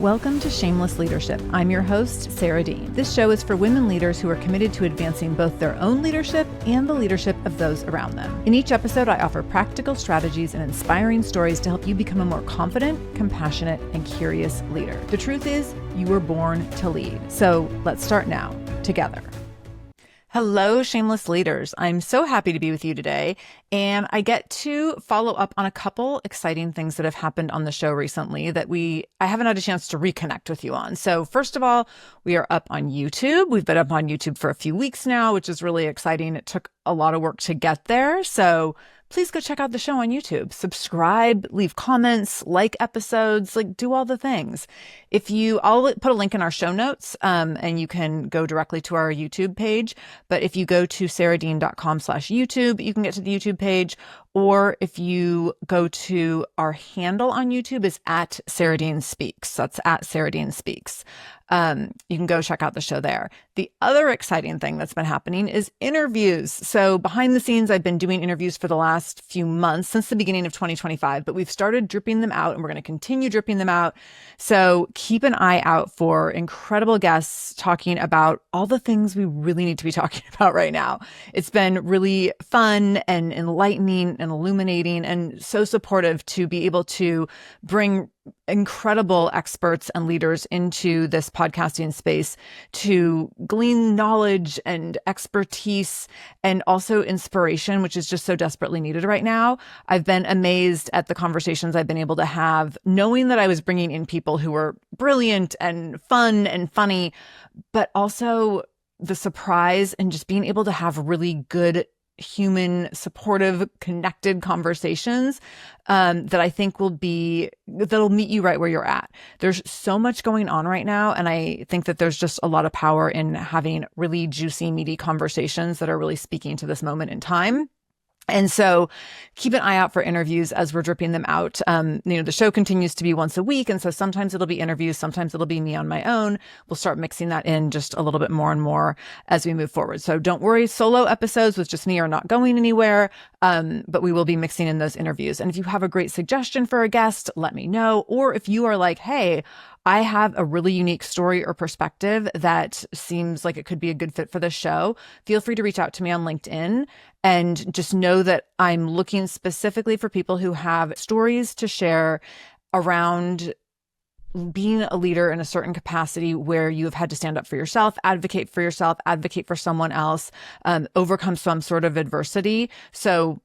Welcome to Shameless Leadership. I'm your host, Sarah Dean. This show is for women leaders who are committed to advancing both their own leadership and the leadership of those around them. In each episode, I offer practical strategies and inspiring stories to help you become a more confident, compassionate, and curious leader. The truth is, you were born to lead. So let's start now, together. Hello, Shameless Leaders. I'm so happy to be with you today, and I get to follow up on a couple exciting things that have happened on the show recently that I haven't had a chance to reconnect with you on. So first of all, we are up on YouTube. We've been up on YouTube for a few weeks now, which is really exciting. It took a lot of work to get there. So please go check out the show on YouTube. Subscribe, leave comments, like episodes, do all the things. I'll put a link in our show notes, and you can go directly to our YouTube page. But if you go to sarahdean.com/YouTube, you can get to the YouTube page. Or if you go to our handle on YouTube is at Sarah Dean Speaks. That's at Sarah Dean Speaks. You can go check out the show there. The other exciting thing that's been happening is interviews. So behind the scenes, I've been doing interviews for the last few months since the beginning of 2025, but we've started dripping them out and we're going to continue dripping them out. So keep an eye out for incredible guests talking about all the things we really need to be talking about right now. It's been really fun and enlightening and illuminating and so supportive to be able to bring incredible experts and leaders into this podcasting space to glean knowledge and expertise and also inspiration, which is just so desperately needed right now. I've been amazed at the conversations I've been able to have, knowing that I was bringing in people who were brilliant and fun and funny, but also the surprise and just being able to have really good human, supportive, connected conversations that I think that'll meet you right where you're at. There's so much going on right now. And I think that there's just a lot of power in having really juicy, meaty conversations that are really speaking to this moment in time. And so keep an eye out for interviews as we're dripping them out. The show continues to be once a week. And so sometimes it'll be interviews. Sometimes it'll be me on my own. We'll start mixing that in just a little bit more and more as we move forward. So don't worry, solo episodes with just me are not going anywhere. But we will be mixing in those interviews. And if you have a great suggestion for a guest, let me know. Or if you are like, hey, I have a really unique story or perspective that seems like it could be a good fit for the show, feel free to reach out to me on LinkedIn, and just know that I'm looking specifically for people who have stories to share around being a leader in a certain capacity where you have had to stand up for yourself, advocate for someone else, overcome some sort of adversity. So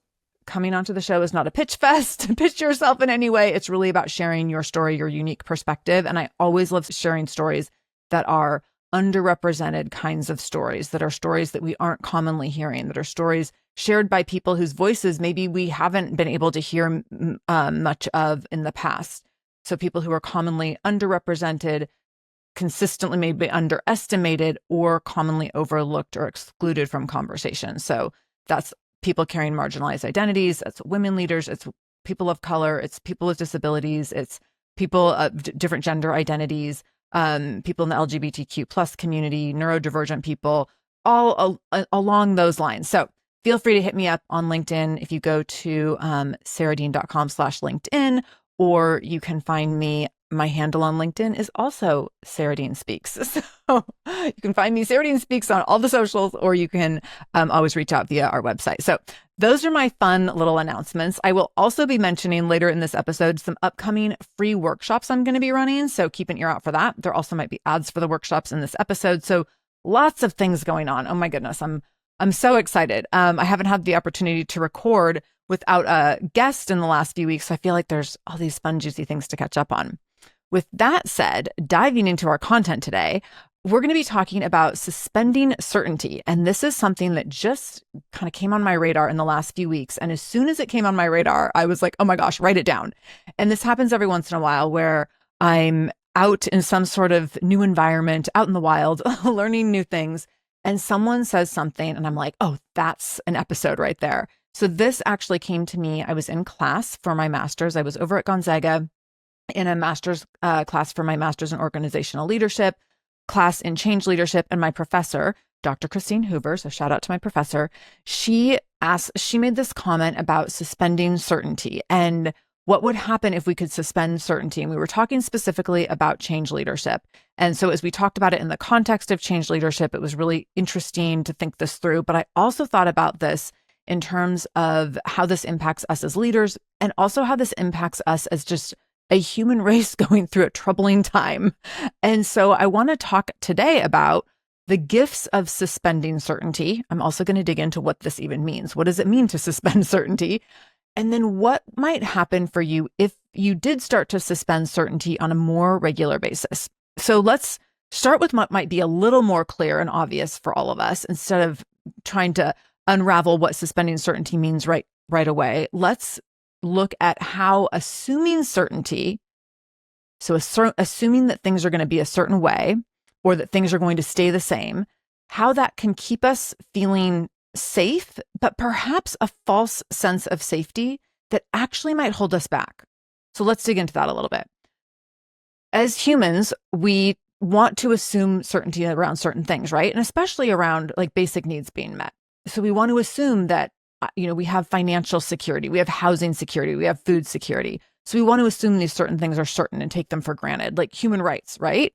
coming onto the show is not a pitch fest to pitch yourself in any way. It's really about sharing your story, your unique perspective. And I always love sharing stories that are underrepresented kinds of stories, that are stories that we aren't commonly hearing, that are stories shared by people whose voices maybe we haven't been able to hear much of in the past. So people who are commonly underrepresented, consistently maybe underestimated, or commonly overlooked or excluded from conversation. So that's people carrying marginalized identities, it's women leaders, it's people of color, it's people with disabilities, it's people of different gender identities, people in the LGBTQ plus community, neurodivergent people, all along those lines. So feel free to hit me up on LinkedIn if you go to sarahdean.com/LinkedIn, or you can find me. My handle on LinkedIn is also Sarah Dean Speaks. So you can find me Sarah Dean Speaks on all the socials, or you can always reach out via our website. So those are my fun little announcements. I will also be mentioning later in this episode some upcoming free workshops I'm going to be running. So keep an ear out for that. There also might be ads for the workshops in this episode. So lots of things going on. Oh my goodness. I'm so excited. I haven't had the opportunity to record without a guest in the last few weeks. So I feel like there's all these fun, juicy things to catch up on. With that said, diving into our content today, we're going to be talking about suspending certainty. And this is something that just kind of came on my radar in the last few weeks. And as soon as it came on my radar, I was like, oh my gosh, write it down. And this happens every once in a while where I'm out in some sort of new environment, out in the wild, learning new things. And someone says something and I'm like, oh, that's an episode right there. So this actually came to me. I was in class for my master's. I was over at Gonzaga in a master's class for my master's in organizational leadership, class in change leadership. And my professor, Dr. Christine Hoover, so shout out to my professor, she made this comment about suspending certainty. And What would happen if we could suspend certainty? And we were talking specifically about change leadership. And so as we talked about it in the context of change leadership, it was really interesting to think this through. But I also thought about this in terms of how this impacts us as leaders and also how this impacts us as just a human race going through a troubling time. And so I want to talk today about the gifts of suspending certainty. I'm also going to dig into what this even means. What does it mean to suspend certainty? And then what might happen for you if you did start to suspend certainty on a more regular basis? So let's start with what might be a little more clear and obvious for all of us instead of trying to unravel what suspending certainty means right away. Let's look at how assuming certainty, so assuming that things are going to be a certain way or that things are going to stay the same, how that can keep us feeling safe, but perhaps a false sense of safety that actually might hold us back. So let's dig into that a little bit. As humans, we want to assume certainty around certain things, right? And especially around like basic needs being met. So we want to assume that, we have financial security, we have housing security, we have food security. So we want to assume these certain things are certain and take them for granted, like human rights, right?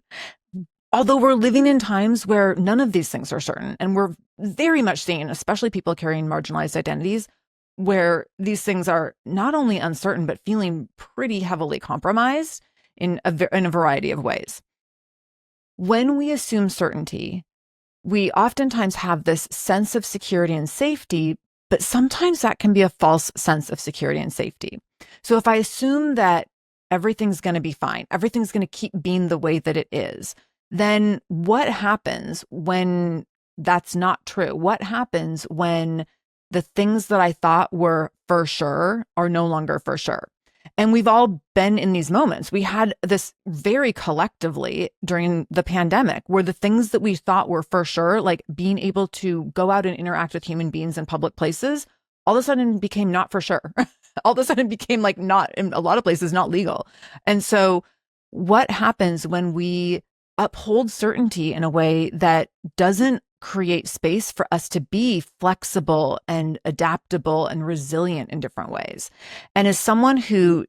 Although we're living in times where none of these things are certain, and we're very much seeing, especially people carrying marginalized identities, where these things are not only uncertain, but feeling pretty heavily compromised in a variety of ways. When we assume certainty, we oftentimes have this sense of security and safety, but sometimes that can be a false sense of security and safety. So if I assume that everything's going to be fine, everything's going to keep being the way that it is, then what happens when that's not true? What happens when the things that I thought were for sure are no longer for sure? And we've all been in these moments. We had this very collectively during the pandemic where the things that we thought were for sure, like being able to go out and interact with human beings in public places, all of a sudden became not for sure. All of a sudden became like not, in a lot of places, not legal. And so what happens when we uphold certainty in a way that doesn't create space for us to be flexible and adaptable and resilient in different ways? And as someone who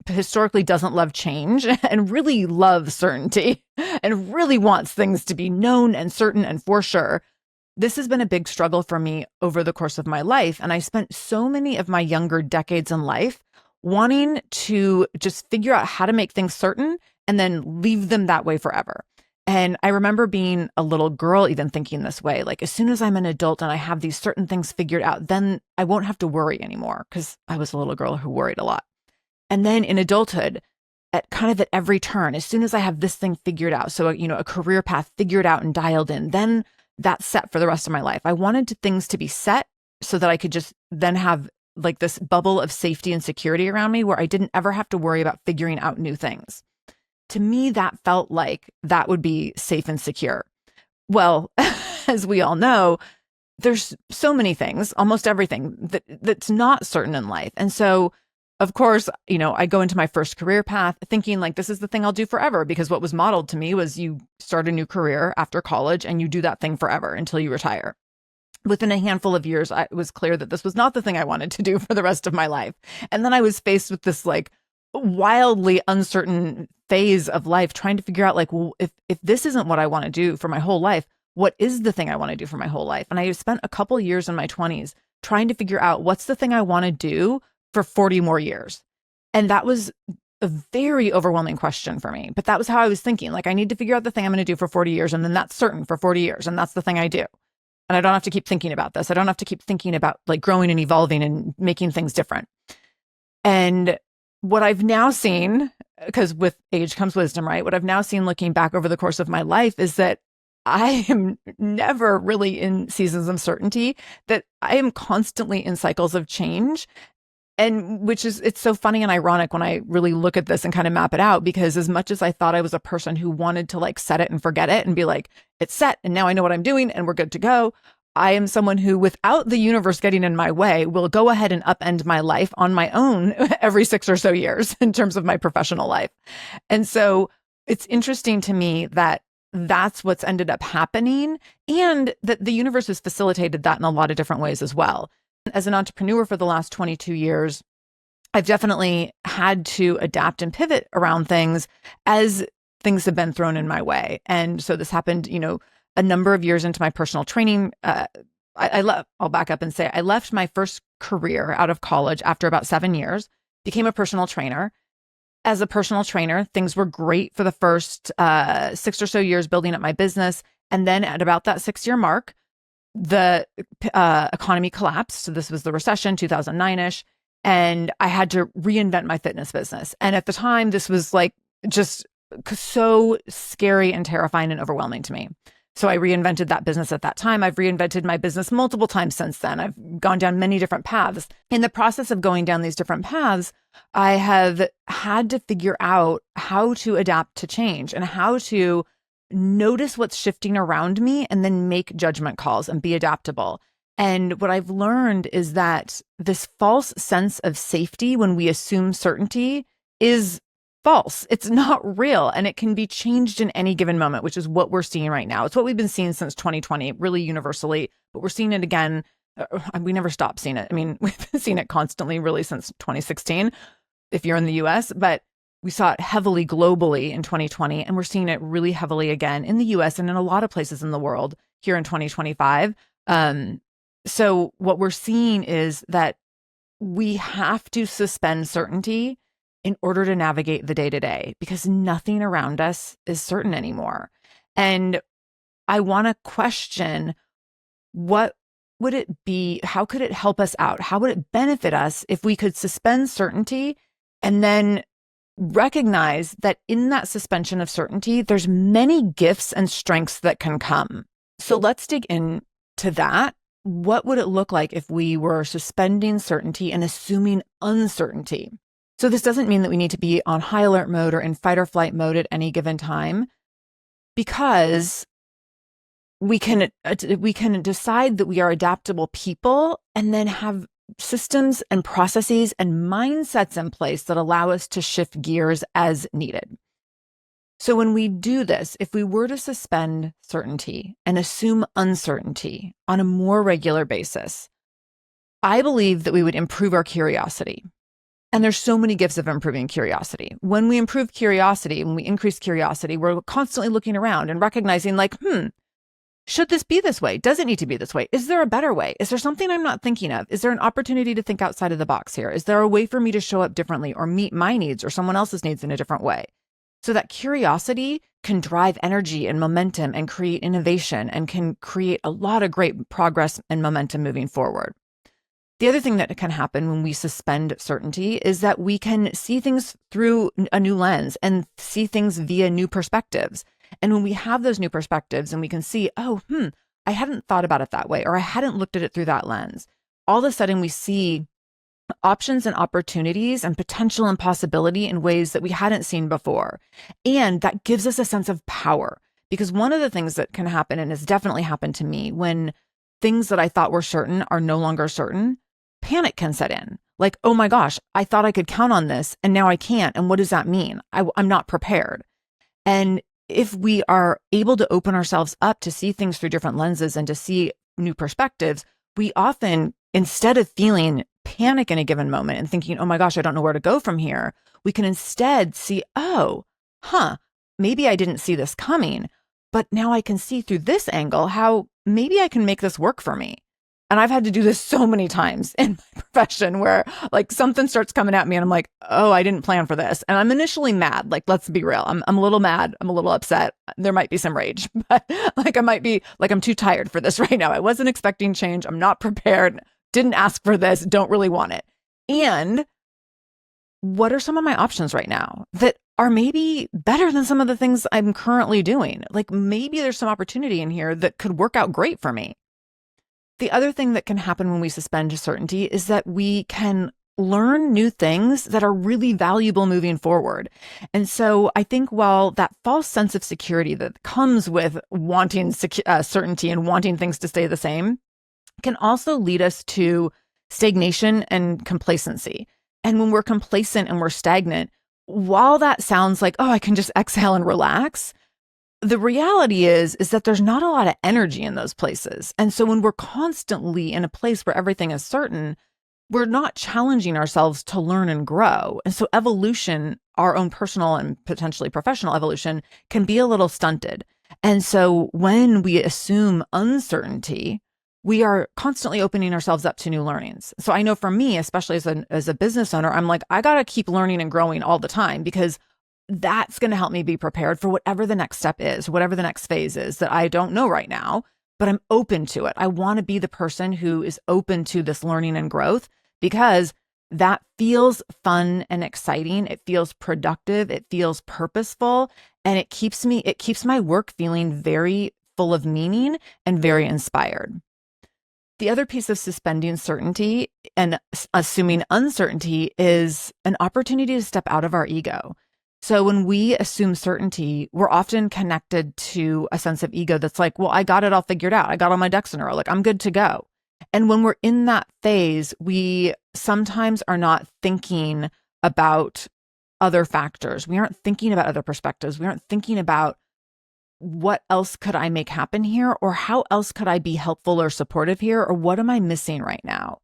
historically doesn't love change and really loves certainty and really wants things to be known and certain and for sure, this has been a big struggle for me over the course of my life. And I spent so many of my younger decades in life wanting to just figure out how to make things certain and then leave them that way forever. And I remember being a little girl even thinking this way, like as soon as I'm an adult and I have these certain things figured out, then I won't have to worry anymore, because I was a little girl who worried a lot. And then in adulthood, at every turn, as soon as I have this thing figured out, so a career path figured out and dialed in, then that's set for the rest of my life. I wanted things to be set so that I could just then have like this bubble of safety and security around me where I didn't ever have to worry about figuring out new things. To me, that felt like that would be safe and secure. Well, as we all know, there's so many things, almost everything that's not certain in life. And so, of course, I go into my first career path thinking like, this is the thing I'll do forever, because what was modeled to me was you start a new career after college and you do that thing forever until you retire. Within a handful of years, it was clear that this was not the thing I wanted to do for the rest of my life. And then I was faced with this like wildly uncertain phase of life, trying to figure out like, well, if this isn't what I want to do for my whole life, what is the thing I want to do for my whole life? And I spent a couple years in my 20s trying to figure out what's the thing I want to do for 40 more years. And that was a very overwhelming question for me. But that was how I was thinking. Like, I need to figure out the thing I'm going to do for 40 years. And then that's certain for 40 years. And that's the thing I do. And I don't have to keep thinking about this. I don't have to keep thinking about like growing and evolving and making things different. And what I've now seen, because with age comes wisdom, right? What I've now seen looking back over the course of my life is that I am never really in seasons of certainty, that I am constantly in cycles of change. And it's so funny and ironic when I really look at this and kind of map it out, because as much as I thought I was a person who wanted to like set it and forget it and be like, it's set and now I know what I'm doing and we're good to go, I am someone who, without the universe getting in my way, will go ahead and upend my life on my own every 6 or so years in terms of my professional life. And so it's interesting to me that that's what's ended up happening, and that the universe has facilitated that in a lot of different ways as well. As an entrepreneur for the last 22 years, I've definitely had to adapt and pivot around things as things have been thrown in my way. And so this happened, a number of years into my personal training. I'll back up and say I left my first career out of college after about 7 years, became a personal trainer. As a personal trainer, things were great for the first 6 or so years building up my business. And then at about that 6-year mark, the economy collapsed. So this was the recession, 2009-ish. And I had to reinvent my fitness business. And at the time, this was like just so scary and terrifying and overwhelming to me. So I reinvented that business at that time. I've reinvented my business multiple times since then. I've gone down many different paths. In the process of going down these different paths, I have had to figure out how to adapt to change and how to notice what's shifting around me and then make judgment calls and be adaptable. And what I've learned is that this false sense of safety when we assume certainty is false. It's not real, and it can be changed in any given moment, which is what we're seeing right now. It's what we've been seeing since 2020, really universally, but we're seeing it again. We never stop seeing it. I mean, we've been seeing it constantly, really, since 2016, if you're in the US, but we saw it heavily globally in 2020, and we're seeing it really heavily again in the US and in a lot of places in the world here in 2025. So what we're seeing is that we have to suspend certainty in order to navigate the day-to-day, because nothing around us is certain anymore. And I want to question, what would it be? How could it help us out? How would it benefit us if we could suspend certainty and then recognize that in that suspension of certainty, there's many gifts and strengths that can come. So let's dig into that. What would it look like if we were suspending certainty and assuming uncertainty? So this doesn't mean that we need to be on high alert mode or in fight or flight mode at any given time, because we can decide that we are adaptable people and then have systems and processes and mindsets in place that allow us to shift gears as needed. So when we do this, if we were to suspend certainty and assume uncertainty on a more regular basis, I believe that we would improve our curiosity. And there's so many gifts of improving curiosity. When we improve curiosity, when we increase curiosity, we're constantly looking around and recognizing like, should this be this way? Does it need to be this way? Is there a better way? Is there something I'm not thinking of? Is there an opportunity to think outside of the box here? Is there a way for me to show up differently or meet my needs or someone else's needs in a different way? So that curiosity can drive energy and momentum and create innovation and can create a lot of great progress and momentum moving forward. The other thing that can happen when we suspend certainty is that we can see things through a new lens and see things via new perspectives. And when we have those new perspectives and we can see, I hadn't thought about it that way, or I hadn't looked at it through that lens, all of a sudden we see options and opportunities and potential and possibility in ways that we hadn't seen before. And that gives us a sense of power, because one of the things that can happen, and has definitely happened to me, when things that I thought were certain are no longer certain, panic can set in. Like, oh my gosh, I thought I could count on this and now I can't. And what does that mean? I'm not prepared. And if we are able to open ourselves up to see things through different lenses and to see new perspectives, we often, instead of feeling panic in a given moment and thinking, oh my gosh, I don't know where to go from here, we can instead see, maybe I didn't see this coming, but now I can see through this angle how maybe I can make this work for me. And I've had to do this so many times in my profession where like something starts coming at me and I'm like, oh, I didn't plan for this. And I'm initially mad. Like, let's be real. I'm a little mad. I'm a little upset. There might be some rage, but like I might be like, I'm too tired for this right now. I wasn't expecting change. I'm not prepared. Didn't ask for this. Don't really want it. And what are some of my options right now that are maybe better than some of the things I'm currently doing? Like maybe there's some opportunity in here that could work out great for me. The other thing that can happen when we suspend certainty is that we can learn new things that are really valuable moving forward. And so I think while that false sense of security that comes with wanting certainty and wanting things to stay the same can also lead us to stagnation and complacency. And when we're complacent and we're stagnant, while that sounds like, oh, I can just exhale and relax, the reality is that there's not a lot of energy in those places. And so when we're constantly in a place where everything is certain, we're not challenging ourselves to learn and grow. And so evolution, our own personal and potentially professional evolution, can be a little stunted. And so when we assume uncertainty, we are constantly opening ourselves up to new learnings. So I know for me, especially as a business owner, I'm like, I got to keep learning and growing all the time, because that's going to help me be prepared for whatever the next step is, whatever the next phase is that I don't know right now, but I'm open to it. I want to be the person who is open to this learning and growth, because that feels fun and exciting. It feels productive. It feels purposeful, and it keeps my work feeling very full of meaning and very inspired. The other piece of suspending certainty and assuming uncertainty is an opportunity to step out of our ego. So when we assume certainty, we're often connected to a sense of ego that's like, well, I got it all figured out. I got all my ducks in a row. Like, I'm good to go. And when we're in that phase, we sometimes are not thinking about other factors. We aren't thinking about other perspectives. We aren't thinking about what else could I make happen here, or how else could I be helpful or supportive here, or what am I missing right now?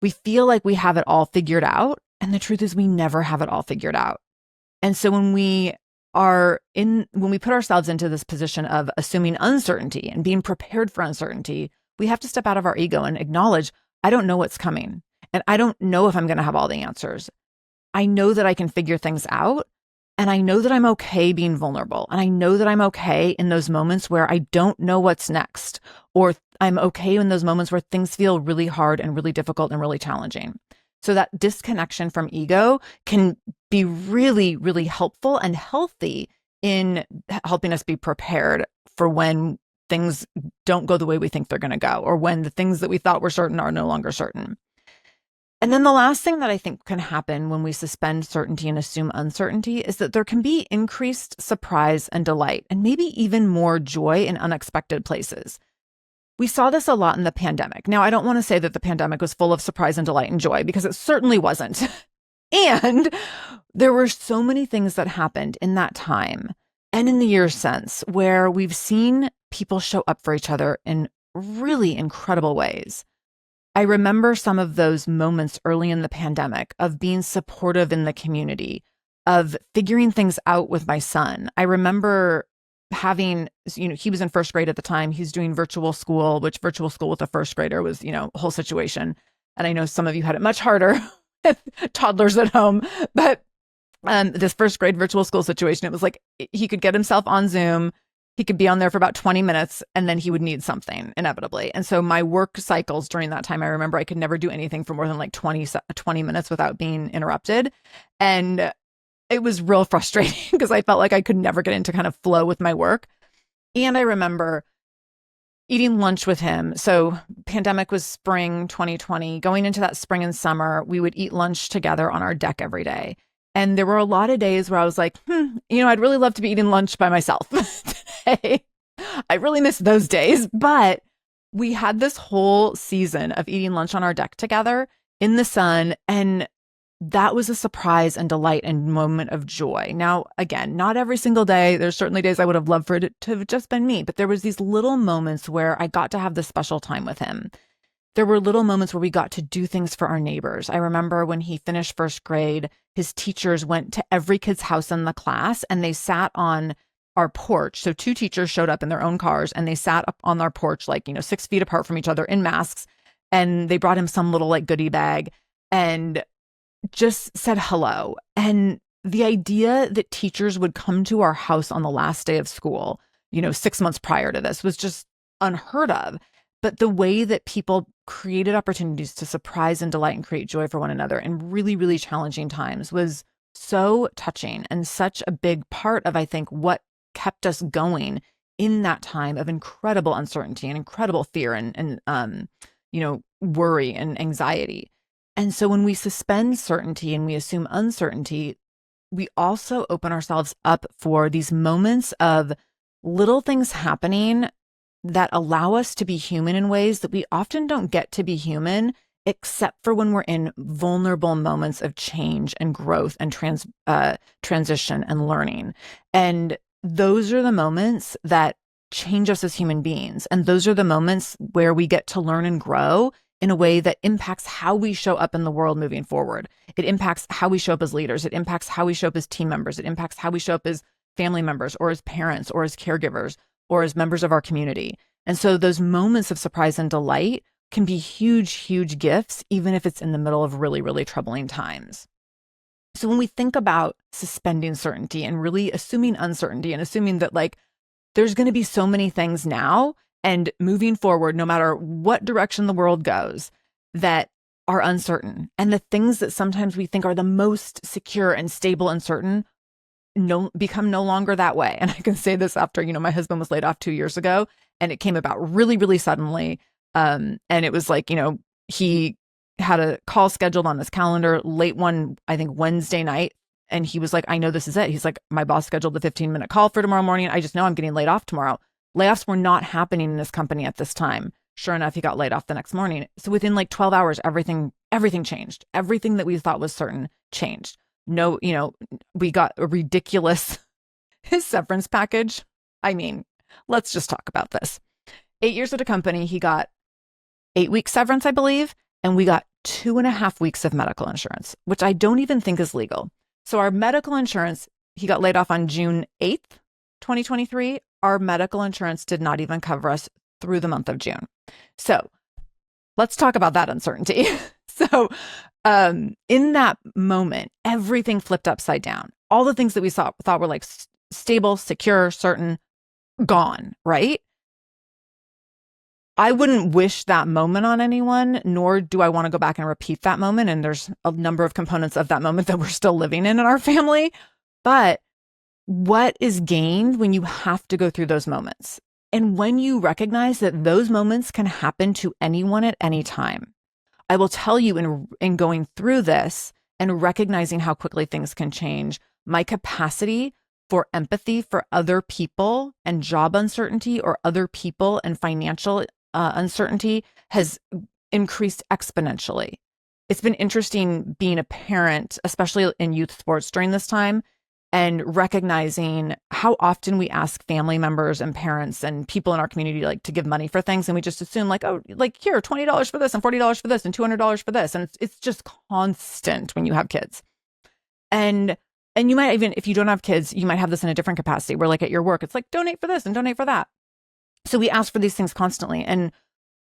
We feel like we have it all figured out, and the truth is we never have it all figured out. And so when we put ourselves into this position of assuming uncertainty and being prepared for uncertainty, we have to step out of our ego and acknowledge, I don't know what's coming, and I don't know if I'm going to have all the answers. I know that I can figure things out, and I know that I'm okay being vulnerable, and I know that I'm okay in those moments where I don't know what's next, or I'm okay in those moments where things feel really hard and really difficult and really challenging. So that disconnection from ego can be really, really helpful and healthy in helping us be prepared for when things don't go the way we think they're going to go, or when the things that we thought were certain are no longer certain. And then the last thing that I think can happen when we suspend certainty and assume uncertainty is that there can be increased surprise and delight, and maybe even more joy in unexpected places. We saw this a lot in the pandemic. Now, I don't want to say that the pandemic was full of surprise and delight and joy, because it certainly wasn't. And there were so many things that happened in that time and in the years since where we've seen people show up for each other in really incredible ways. I remember some of those moments early in the pandemic of being supportive in the community, of figuring things out with my son. I remember having, he was in first grade at the time. He's doing virtual school, which virtual school with a first grader was, a whole situation. And I know some of you had it much harder with toddlers at home, but this first grade virtual school situation, it was like he could get himself on Zoom. He could be on there for about 20 minutes, and then he would need something inevitably. And so my work cycles during that time, I remember I could never do anything for more than like 20 minutes without being interrupted. And it was real frustrating because I felt like I could never get into kind of flow with my work. And I remember eating lunch with him. So pandemic was spring 2020. Going into that spring and summer, we would eat lunch together on our deck every day. And there were a lot of days where I was like, I'd really love to be eating lunch by myself today. I really miss those days. But we had this whole season of eating lunch on our deck together in the sun. And that was a surprise and delight and moment of joy. Now, again, not every single day. There's certainly days I would have loved for it to have just been me. But there was these little moments where I got to have this special time with him. There were little moments where we got to do things for our neighbors. I remember when he finished first grade, his teachers went to every kid's house in the class and they sat on our porch. So 2 teachers showed up in their own cars and they sat up on our porch, 6 feet apart from each other in masks. And they brought him some little goodie bag and just said hello. And the idea that teachers would come to our house on the last day of school, 6 months prior to this, was just unheard of. But the way that people created opportunities to surprise and delight and create joy for one another in really, really challenging times was so touching and such a big part of, I think, what kept us going in that time of incredible uncertainty and incredible fear and worry and anxiety. And so when we suspend certainty and we assume uncertainty, we also open ourselves up for these moments of little things happening that allow us to be human in ways that we often don't get to be human, except for when we're in vulnerable moments of change and growth and transition and learning. And those are the moments that change us as human beings. And those are the moments where we get to learn and grow in a way that impacts how we show up in the world moving forward. It impacts how we show up as leaders. It impacts how we show up as team members. It impacts how we show up as family members or as parents or as caregivers or as members of our community. And so those moments of surprise and delight can be huge, huge gifts, even if it's in the middle of really, really troubling times. So when we think about suspending certainty and really assuming uncertainty and assuming that like there's going to be so many things now and moving forward, no matter what direction the world goes, that are uncertain. And the things that sometimes we think are the most secure and stable and certain become no longer that way. And I can say this after, my husband was laid off 2 years ago, and it came about really, really suddenly. And it was like, he had a call scheduled on his calendar late one, I think Wednesday night. And he was like, I know this is it. He's like, my boss scheduled a 15-minute call for tomorrow morning. I just know I'm getting laid off tomorrow. Layoffs were not happening in this company at this time. Sure enough, he got laid off the next morning. So within like 12 hours, everything changed. Everything that we thought was certain changed. No, we got a ridiculous his severance package. I mean, let's just talk about this. 8 years at a company, he got 8 weeks severance, I believe. And we got 2.5 weeks of medical insurance, which I don't even think is legal. So our medical insurance, he got laid off on June 8th, 2023. Our medical insurance did not even cover us through the month of June. So let's talk about that uncertainty. So in that moment, everything flipped upside down. All the things that we thought were like stable, secure, certain, gone, right? I wouldn't wish that moment on anyone, nor do I want to go back and repeat that moment. And there's a number of components of that moment that we're still living in our family. But what is gained when you have to go through those moments? And when you recognize that those moments can happen to anyone at any time. I will tell you in going through this and recognizing how quickly things can change, my capacity for empathy for other people and job uncertainty or other people and financial uncertainty has increased exponentially. It's been interesting being a parent, especially in youth sports during this time, and recognizing how often we ask family members and parents and people in our community like to give money for things. And we just assume like, oh, like here, $20 for this and $40 for this and $200 for this. And it's just constant when you have kids. And you might even, if you don't have kids, you might have this in a different capacity where like at your work, it's like donate for this and donate for that. So we ask for these things constantly. And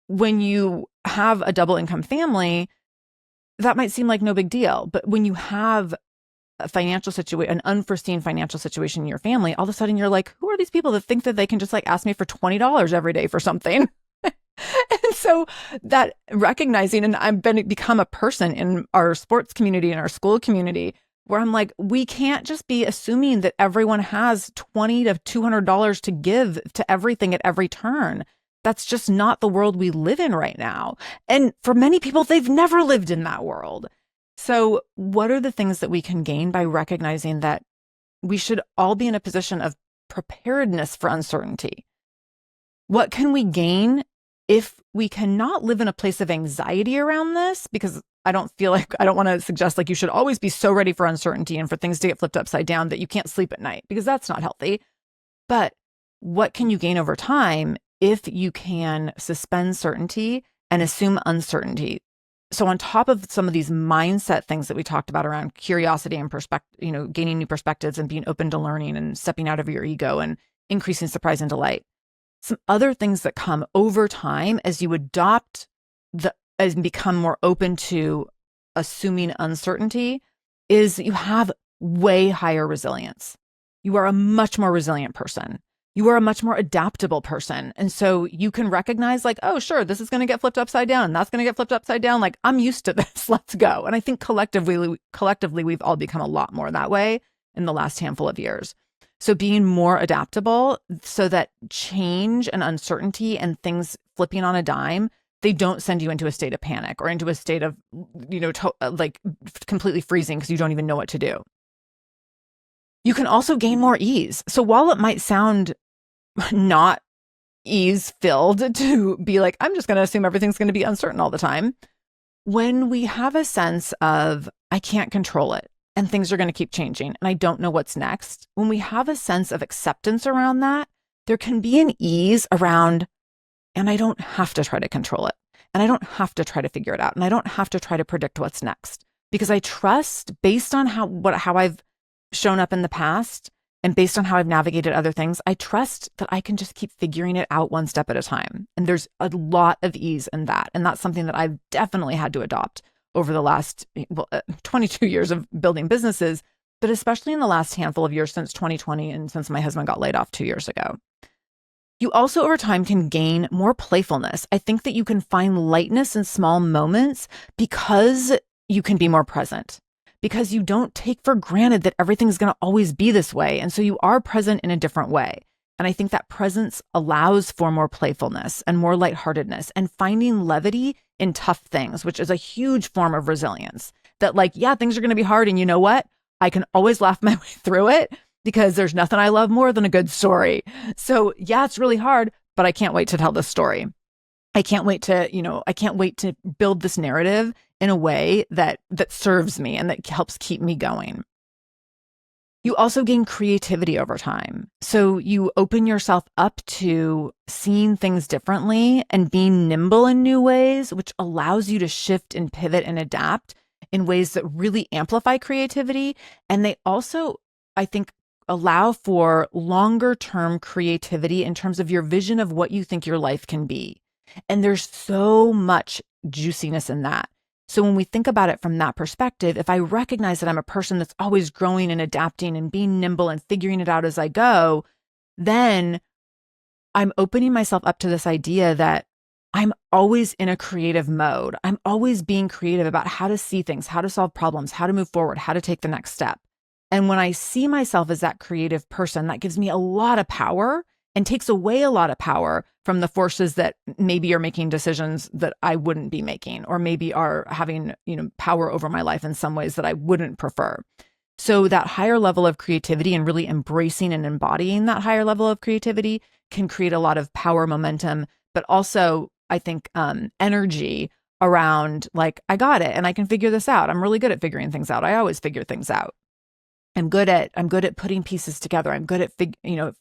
when you have a double income family, that might seem like no big deal. But when you have a financial situation, an unforeseen financial situation in your family, all of a sudden you're like, who are these people that think that they can just like ask me for $20 every day for something? And so that recognizing, and I've become a person in our sports community and our school community where I'm like, we can't just be assuming that everyone has $20 to $200 to give to everything at every turn. That's just not the world we live in right now. And for many people, they've never lived in that world. So what are the things that we can gain by recognizing that we should all be in a position of preparedness for uncertainty? What can we gain if we cannot live in a place of anxiety around this? Because I don't want to suggest like you should always be so ready for uncertainty and for things to get flipped upside down that you can't sleep at night, because that's not healthy. But what can you gain over time if you can suspend certainty and assume uncertainty? So on top of some of these mindset things that we talked about around curiosity and perspective, gaining new perspectives and being open to learning and stepping out of your ego and increasing surprise and delight, some other things that come over time as you adopt as become more open to assuming uncertainty is you have way higher resilience. You are a much more resilient person. You are a much more adaptable person. And so you can recognize like, oh, sure, this is going to get flipped upside down. And that's going to get flipped upside down. Like, I'm used to this. Let's go. And I think collectively, we've all become a lot more that way in the last handful of years. So being more adaptable so that change and uncertainty and things flipping on a dime, they don't send you into a state of panic or into a state of, like completely freezing because you don't even know what to do. You can also gain more ease. So while it might sound not ease filled to be like, I'm just going to assume everything's going to be uncertain all the time, when we have a sense of, I can't control it and things are going to keep changing and I don't know what's next, when we have a sense of acceptance around that, there can be an ease around, and I don't have to try to control it. and I don't have to try to figure it out. And I don't have to try to predict what's next, because I trust, based on how I've shown up in the past and based on how I've navigated other things, I trust that I can just keep figuring it out one step at a time. And there's a lot of ease in that. And that's something that I've definitely had to adopt over the last 22 years of building businesses, but especially in the last handful of years since 2020 and since my husband got laid off 2 years ago. You also, over time, can gain more playfulness. I think that you can find lightness in small moments because you can be more present, because you don't take for granted that everything's going to always be this way. And so you are present in a different way. And I think that presence allows for more playfulness and more lightheartedness and finding levity in tough things, which is a huge form of resilience. That, like, yeah, things are going to be hard. And you know what? I can always laugh my way through it, because there's nothing I love more than a good story. So yeah, it's really hard, but I can't wait to tell this story. I can't wait to build this narrative in a way that serves me and that helps keep me going. You also gain creativity over time. So you open yourself up to seeing things differently and being nimble in new ways, which allows you to shift and pivot and adapt in ways that really amplify creativity. And they also, I think, allow for longer term creativity in terms of your vision of what you think your life can be. And there's so much juiciness in that. So when we think about it from that perspective, if I recognize that I'm a person that's always growing and adapting and being nimble and figuring it out as I go, then I'm opening myself up to this idea that I'm always in a creative mode. I'm always being creative about how to see things, how to solve problems, how to move forward, how to take the next step. And when I see myself as that creative person, that gives me a lot of power and takes away a lot of power from the forces that maybe are making decisions that I wouldn't be making, or maybe are having, power over my life in some ways that I wouldn't prefer. So that higher level of creativity and really embracing and embodying that higher level of creativity can create a lot of power, momentum, but also, I think, energy around, like, I got it and I can figure this out. I'm really good at figuring things out. I always figure things out. I'm good at putting pieces together. I'm good at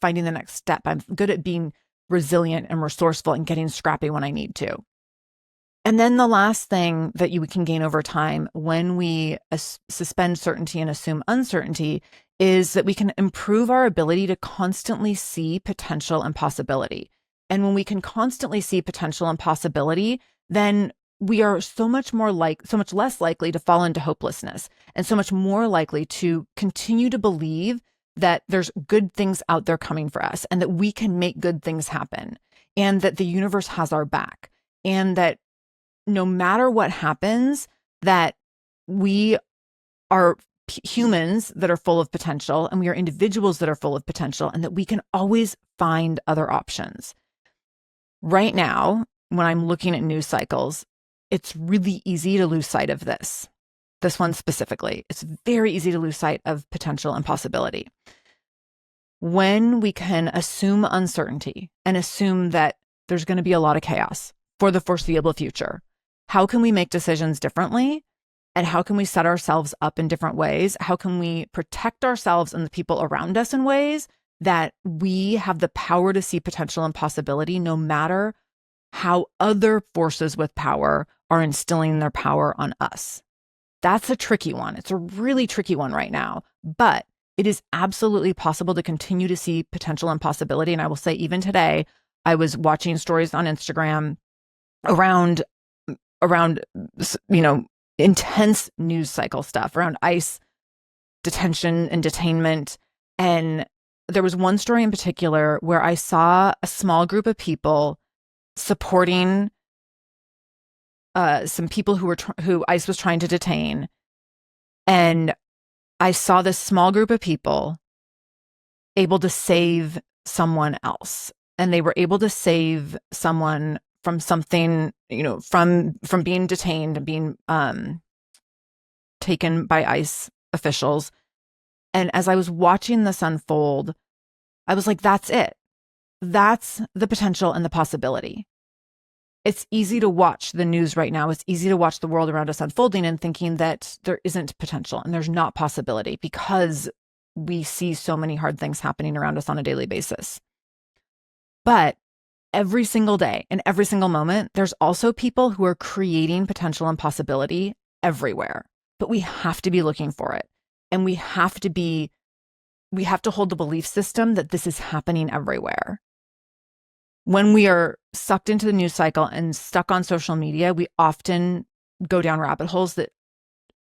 finding the next step. I'm good at being resilient and resourceful and getting scrappy when I need to. And then the last thing that you can gain over time when we suspend certainty and assume uncertainty is that we can improve our ability to constantly see potential and possibility. And when we can constantly see potential and possibility, then we are so much less likely to fall into hopelessness, and so much more likely to continue to believe that there's good things out there coming for us, and that we can make good things happen, and that the universe has our back, and that no matter what happens, that we are humans that are full of potential, and we are individuals that are full of potential, and that we can always find other options. Right now, when I'm looking at news cycles, it's really easy to lose sight of this one specifically. It's very easy to lose sight of potential and possibility. When we can assume uncertainty and assume that there's going to be a lot of chaos for the foreseeable future, how can we make decisions differently? And how can we set ourselves up in different ways? How can we protect ourselves and the people around us in ways that we have the power to see potential and possibility, no matter how other forces with power are instilling their power on us? That's a tricky one. It's a really tricky one right now, but it is absolutely possible to continue to see potential and possibility. And I will say, even today, I was watching stories on Instagram around, intense news cycle stuff around ICE detention and detainment. And there was one story in particular where I saw a small group of people supporting some people who ICE was trying to detain. And I saw this small group of people able to save someone else. And they were able to save someone from something, from being detained and being taken by ICE officials. And as I was watching this unfold, I was like, that's it. That's the potential and the possibility. It's easy to watch the news right now. It's easy to watch the world around us unfolding and thinking that there isn't potential and there's not possibility, because we see so many hard things happening around us on a daily basis. But every single day, in every single moment, there's also people who are creating potential and possibility everywhere. But we have to be looking for it. And we have to hold the belief system that this is happening everywhere. When we are sucked into the news cycle and stuck on social media, we often go down rabbit holes that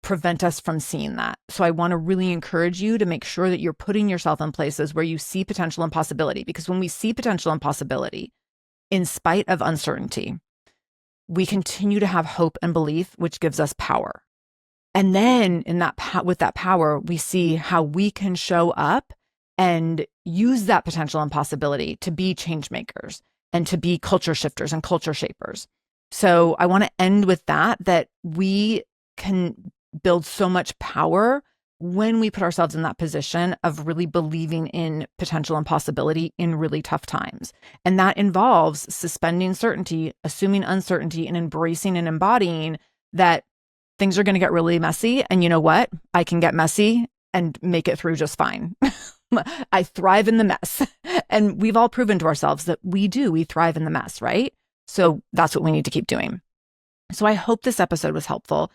prevent us from seeing that. So I want to really encourage you to make sure that you're putting yourself in places where you see potential and possibility. Because when we see potential and possibility, in spite of uncertainty, we continue to have hope and belief, which gives us power. And then with that power, we see how we can show up and use that potential and possibility to be change makers and to be culture shifters and culture shapers. So I want to end with that we can build so much power when we put ourselves in that position of really believing in potential and possibility in really tough times. And that involves suspending certainty, assuming uncertainty, and embracing and embodying that things are going to get really messy. And you know what? I can get messy and make it through just fine. I thrive in the mess. And we've all proven to ourselves that we thrive in the mess, right? So that's what we need to keep doing. So I hope this episode was helpful.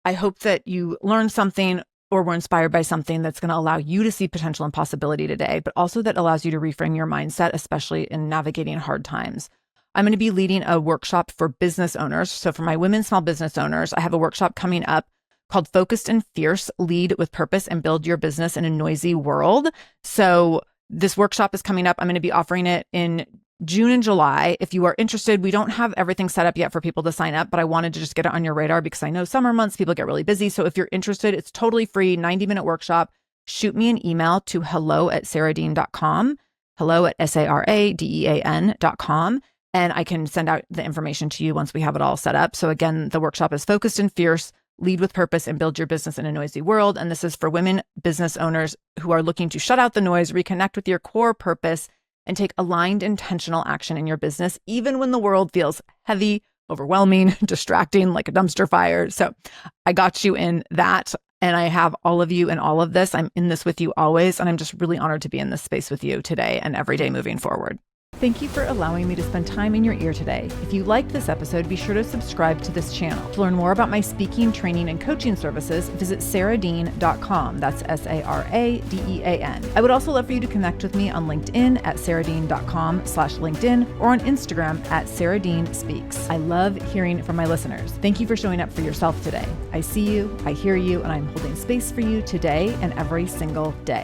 I hope that you learned something or were inspired by something that's going to allow you to see potential and possibility today, but also that allows you to reframe your mindset, especially in navigating hard times. I'm going to be leading a workshop for business owners. So for my women small business owners, I have a workshop coming up called Focused and Fierce, Lead with Purpose and Build Your Business in a Noisy World. So this workshop is coming up. I'm going to be offering it in June and July. If you are interested, we don't have everything set up yet for people to sign up, but I wanted to just get it on your radar because I know summer months, people get really busy. So if you're interested, it's totally free, 90-minute workshop. Shoot me an email to hello@saradean.com, hello@saradean.com, and I can send out the information to you once we have it all set up. So again, the workshop is Focused and Fierce, Lead with Purpose and Build Your Business in a Noisy World. And this is for women business owners who are looking to shut out the noise, reconnect with your core purpose, and take aligned, intentional action in your business, even when the world feels heavy, overwhelming, distracting, like a dumpster fire. So I got you in that. And I have all of you in all of this. I'm in this with you always. And I'm just really honored to be in this space with you today and every day moving forward. Thank you for allowing me to spend time in your ear today. If you liked this episode, be sure to subscribe to this channel. To learn more about my speaking, training, and coaching services, visit saradean.com. That's SARADEAN. I would also love for you to connect with me on LinkedIn at saradean.com/LinkedIn or on Instagram at saradeanspeaks. I love hearing from my listeners. Thank you for showing up for yourself today. I see you, I hear you, and I'm holding space for you today and every single day.